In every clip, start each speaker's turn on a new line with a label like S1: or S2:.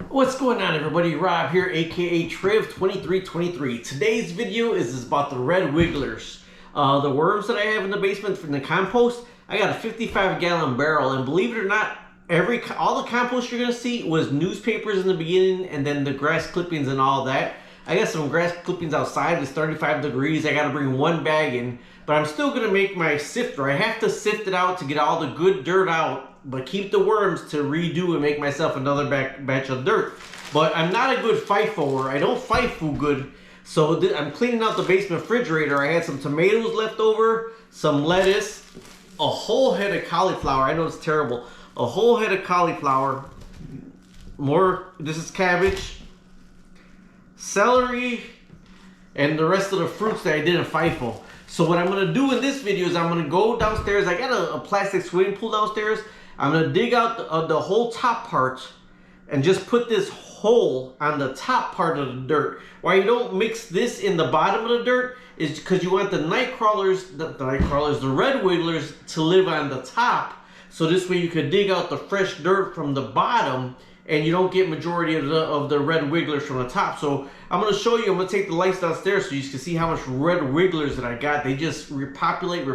S1: What's going on, everybody? Rob here, aka Triv2323. Today's video is about the red wigglers. The worms that I have in the basement from the compost. I got a 55-gallon barrel, and believe it or not, all the compost you're gonna see was newspapers in the beginning, and then the grass clippings and all that. I got some grass clippings outside. It's 35 degrees. I gotta bring one bag in, but I'm still gonna make my sifter. I have to sift it out to get all the good dirt out, but keep the worms to redo and make myself another batch of dirt. But I'm not a good FIFOer. I don't FIFO good. So I'm cleaning out the basement refrigerator. I had some tomatoes left over, some lettuce, a whole head of cauliflower. I know it's terrible. A whole head of cauliflower. This is cabbage, celery, and the rest of the fruits that I didn't FIFO. So what I'm gonna do in this video is I'm gonna go downstairs. I got a plastic swimming pool downstairs. I'm gonna dig out the whole top part and just put this hole on the top part of the dirt. Why you don't mix this in the bottom of the dirt is because you want the night crawlers, the red wigglers, to live on the top. So this way you could dig out the fresh dirt from the bottom and you don't get majority of the red wigglers from the top. So I'm gonna show you, I'm gonna take the lights downstairs so you can see how much red wigglers that I got. They just repopulate.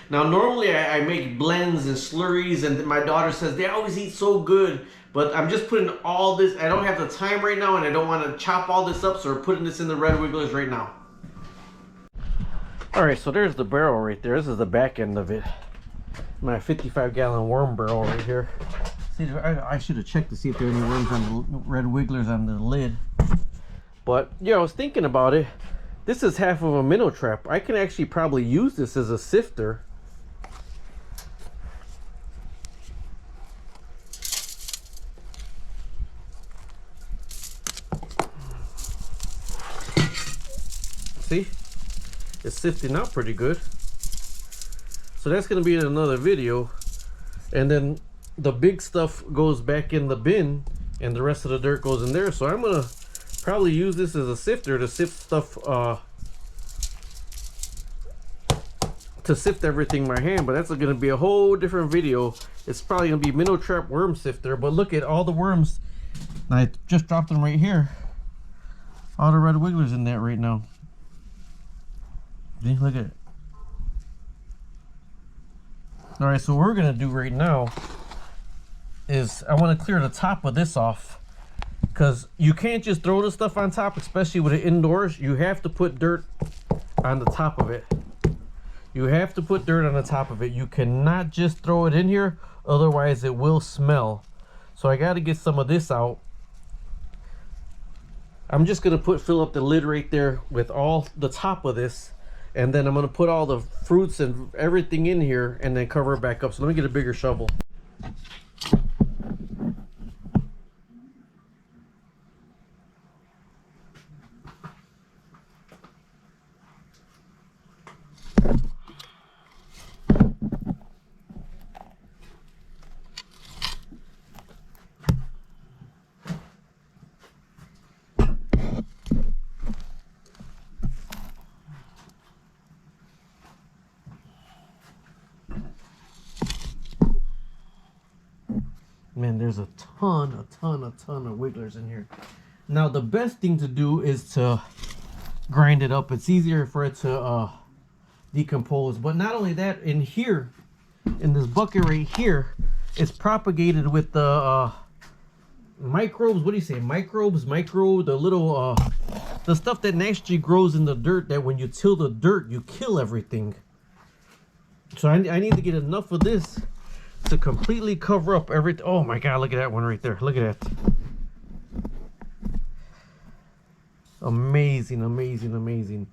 S1: Now normally I make blends and slurries, and my daughter says they always eat so good, but I'm just putting all this, I don't have the time right now and I don't wanna chop all this up, so we're putting this in the red wigglers right now. All right, so there's the barrel right there. This is the back end of it. My 55-gallon worm barrel right here. See, I should have checked to see if there are any worms on the red wigglers on the lid. But yeah, I was thinking about it. This is half of a minnow trap. I can actually probably use this as a sifter. See, it's sifting out pretty good. So that's going to be in another video, and then the big stuff goes back in the bin and the rest of the dirt goes in there. So I'm gonna probably use this as a sifter to sift stuff, to sift everything by hand, but that's gonna be a whole different video. It's probably gonna be minnow trap worm sifter. But look at all the worms. I just dropped them right here. All the red wigglers in there right now. See, look at it. All right, so what we're gonna do right now is I want to clear the top of this off, because you can't just throw the stuff on top, especially with it indoors. You have to put dirt on the top of it. You have to put dirt on the top of it. You cannot just throw it in here, otherwise it will smell. So I got to get some of this out. I'm just going to fill up the lid right there with all the top of this, and then I'm going to put all the fruits and everything in here and then cover it back up. So let me get a bigger shovel. Man, there's a ton of wigglers in here. Now the best thing to do is to grind it up. It's easier for it to decompose. But not only that, in here, in this bucket right here, it's propagated with the microbes. What do you say? Microbes, the little the stuff that naturally grows in the dirt, that when you till the dirt, you kill everything. So I need to get enough of this to completely cover up everything. Oh my God, look at that one right there. Look at that. Amazing, amazing, amazing.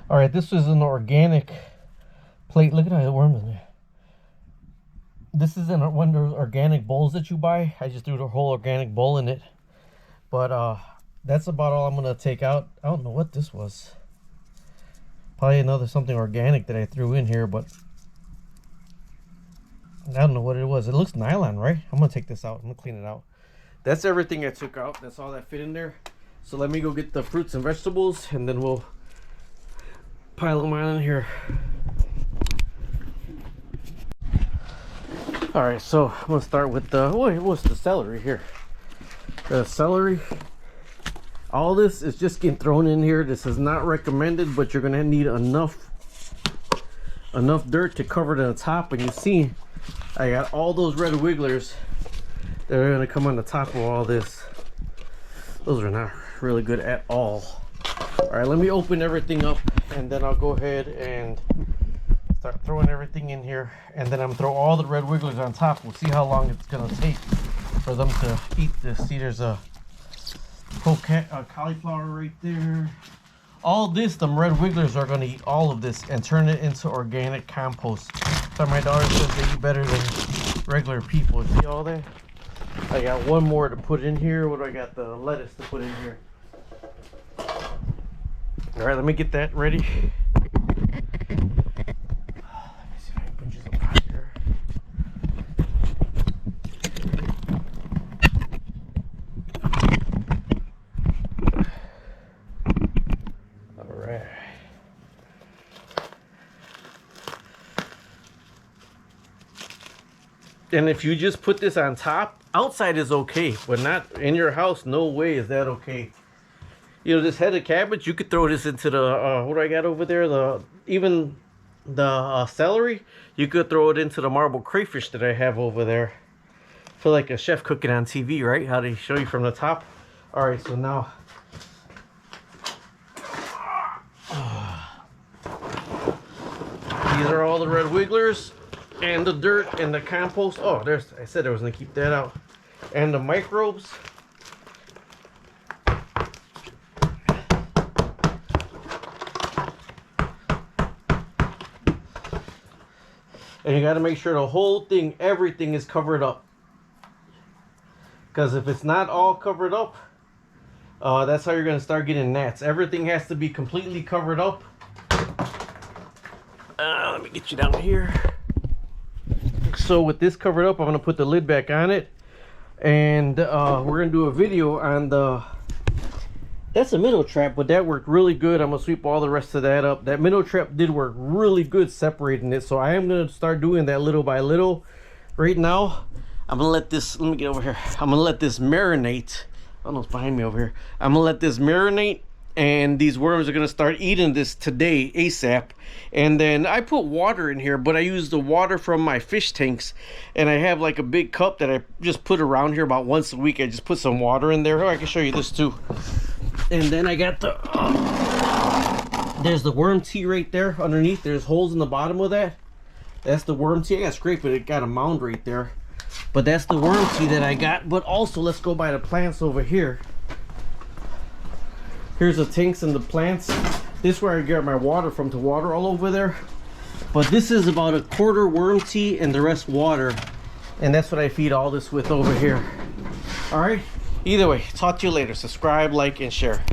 S1: All right, this is an organic plate. Look at all the worms in there. This is in one of those organic bowls that you buy. I just threw the whole organic bowl in it. But that's about all I'm gonna take out. I don't know what this was. Probably another something organic that I threw in here, but I don't know what it was. It looks nylon, right? I'm gonna take this out. I'm gonna clean it out. That's everything I took out. That's all that fit in there. So let me go get the fruits and vegetables, and then we'll pile them on in here. All right, so I'm gonna start with the, what's the celery here? The celery. All this is just getting thrown in here. This is not recommended, but you're gonna need enough dirt to cover the top. And you see, I got all those red wigglers that are gonna come on the top of all this. Those are not really good at all. All right, let me open everything up, and then I'll go ahead and start throwing everything in here, and then I'm gonna throw all the red wigglers on top. We'll see how long it's gonna take for them to eat this. See, there's a cauliflower right there. All this, them red wigglers are gonna eat all of this and turn it into organic compost. So my daughter says they eat better than regular people. See all that? I got one more to put in here. What do I got? The lettuce to put in here. All right, let me get that ready. And if you just put this on top, outside is okay, but not in your house. No way is that okay. You know, this head of cabbage, you could throw this into the what do I got over there? Even the celery, you could throw it into the marble crayfish that I have over there. I feel like a chef cooking on TV, right? How they show you from the top. All right, so now these are all the red wigglers. And the dirt and the compost. Oh, I said I was gonna keep that out. And the microbes. And you gotta make sure the whole thing, everything is covered up. Because if it's not all covered up, that's how you're gonna start getting gnats. Everything has to be completely covered up. Let me get you down here. So with this covered up, I'm gonna put the lid back on it, and we're gonna do a video on that's a minnow trap, but that worked really good. I'm gonna sweep all the rest of that up. That minnow trap did work really good separating it, so I am gonna start doing that little by little. Right now, I'm gonna let this, let me get over here. I'm gonna let this marinate. I don't know what's behind me over here. I'm gonna let this marinate, and these worms are gonna start eating this today ASAP. And then I put water in here, but I use the water from my fish tanks, and I have like a big cup that I just put around here about once a week. I just put some water in there. Oh, I can show you this too. And then I got there's the worm tea right there underneath. There's holes in the bottom of that. That's the worm tea. I got scraped it. It got a mound right there, but that's the worm tea that I got. But also, let's go by the plants over here. Here's the tanks and the plants. This is where I get my water from, to water all over there. But this is about a quarter worm tea and the rest water. And that's what I feed all this with over here. All right. Either way, talk to you later. Subscribe, like, and share.